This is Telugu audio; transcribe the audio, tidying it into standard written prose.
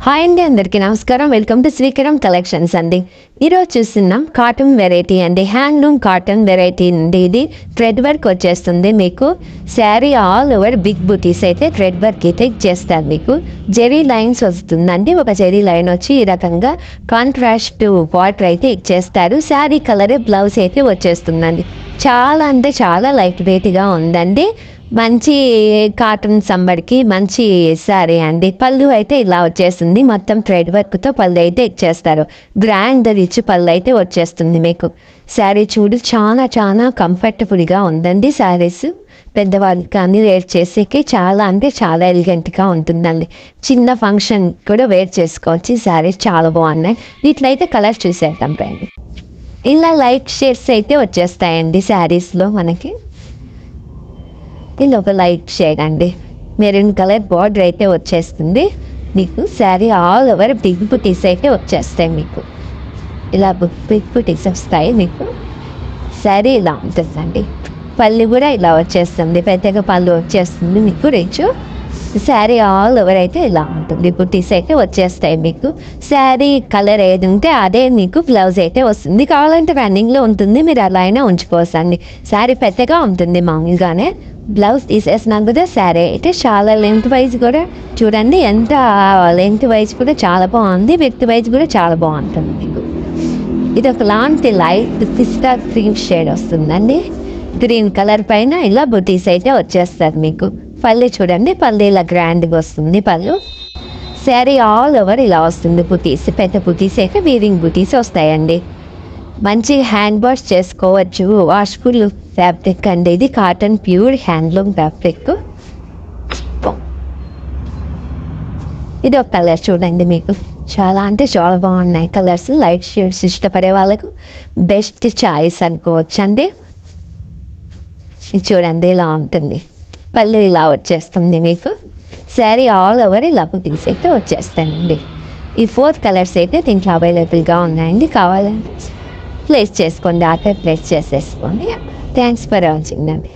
హాయ్ అండి, అందరికీ నమస్కారం. వెల్కమ్ టు శ్రీకరం కలెక్షన్స్ అండి. ఈరోజు చూస్తున్నాం కాటన్ వెరైటీ అండి, హ్యాండ్లూమ్ కాటన్ వెరైటీ అండి. ఇది థ్రెడ్ వర్క్ వచ్చేస్తుంది మీకు. శారీ ఆల్ ఓవర్ బిగ్ బుటీస్ అయితే థ్రెడ్ వర్క్ అయితే చేస్తారు. మీకు జెరీ లైన్స్ వస్తుందండి. ఒక జెరీ లైన్ వచ్చి ఈ రకంగా కాంట్రాస్ట్ వాటర్ అయితే ఇచ్చేస్తారు. శారీ కలర్ బ్లౌజ్ అయితే వచ్చేస్తుందండి. చాలా అంటే చాలా లైట్ వెయిట్గా ఉందండి. మంచి కాటన్ సంబడికి మంచి శారీ అండి. పళ్ళు అయితే ఇలా వచ్చేస్తుంది. మొత్తం థ్రెడ్ వర్క్తో పళ్ళు అయితే ఇచ్చేస్తారు. గ్రాండ్ రిచ్ పళ్ళు అయితే వచ్చేస్తుంది మీకు. శారీ చూడు చాలా చాలా కంఫర్టబుల్గా ఉందండి. శారీస్ పెద్దవాళ్ళకి కానీ వేర్ చేసేకి చాలా అంటే చాలా ఎలిగెంట్గా ఉంటుందండి. చిన్న ఫంక్షన్ కూడా వేర్ చేసుకోవచ్చు. ఈ శారీస్ చాలా బాగున్నాయి. వీటిలో అయితే కలర్ చూసేద్దాం రండి. ఇలా లైట్ షేడ్స్ అయితే వచ్చేస్తాయండి శారీస్లో మనకి. ఇది ఒక లైట్ షేడ్ అండి. మెరూన్ కలర్ బార్డర్ అయితే వచ్చేస్తుంది మీకు. శారీ ఆల్ ఓవర్ బిగ్ బుటీస్ అయితే వచ్చేస్తాయి మీకు. ఇలా బిగ్ బుటీస్ వస్తాయి మీకు. శారీ ఇలా ఉంటుందండి. పళ్ళు కూడా ఇలా వచ్చేస్తుంది. పెద్దగా పళ్ళు వచ్చేస్తుంది మీకు. రిచ్ శారీ ఆల్ ఓవర్ అయితే ఇలా ఉంటుంది. బుటీస్ అయితే వచ్చేస్తాయి మీకు. శారీ కలర్ ఏది ఉంటే అదే మీకు బ్లౌజ్ అయితే వస్తుంది. కావాలంటే రన్నింగ్లో ఉంటుంది, మీరు అలా అయినా ఉంచుకోవచ్చండి. శారీ పెద్దగా ఉంటుంది మామూలుగానే. బ్లౌజ్ తీసేసినాక కూడా శారీ అయితే చాలా లెంత్ వైజ్ కూడా చూడండి, ఎంత లెంత్ వైజ్ కూడా చాలా బాగుంది. విత్ వైజ్ కూడా చాలా బాగుంటుంది మీకు. ఇది ఒక లాంటి లైట్ పిస్తా గ్రీన్ షేడ్ వస్తుందండి. గ్రీన్ కలర్ పైన ఇలా బుటీస్ అయితే వచ్చేస్తారు మీకు. పళ్ళు చూడండి, పళ్ళు ఇలా గ్రాండ్గా వస్తుంది పళ్ళు. శారీ ఆల్ ఓవర్ ఇలా వస్తుంది బుటీస్. పెద్ద బుటీస్ అయితే వీవింగ్ బుటీస్ వస్తాయండి. మంచి హ్యాండ్ వాష్ చేసుకోవచ్చు. వాష్ఫుల్ ఫ్యాబ్రిక్ అండి. ఇది కాటన్ ప్యూర్ హ్యాండ్లూమ్ ఫ్యాబ్రిక్. ఇది ఒక కలర్ చూడండి మీకు. చాలా అంటే చాలా బాగున్నాయి కలర్స్. లైట్ షేడ్స్ ఇష్టపడే వాళ్ళకు బెస్ట్ చాయిస్ అనుకోవచ్చు అండి. ఇది చూడండి ఇలా ఉంటుంది. పళ్ళు ఇలా వచ్చేస్తుంది మీకు. శారీ ఆల్ ఓవర్ ఇలా బుటీస్ అయితే వచ్చేస్తాయండి. ఈ 4 కలర్స్ అయితే దీంట్లో అవైలబుల్గా ఉన్నాయండి. కావాలంటే ప్లేస్ చేసుకోండి, ఆర్డర్ ప్లేస్ చేసేసుకోండి. థ్యాంక్స్ ఫర్ వాచింగ్ అండి.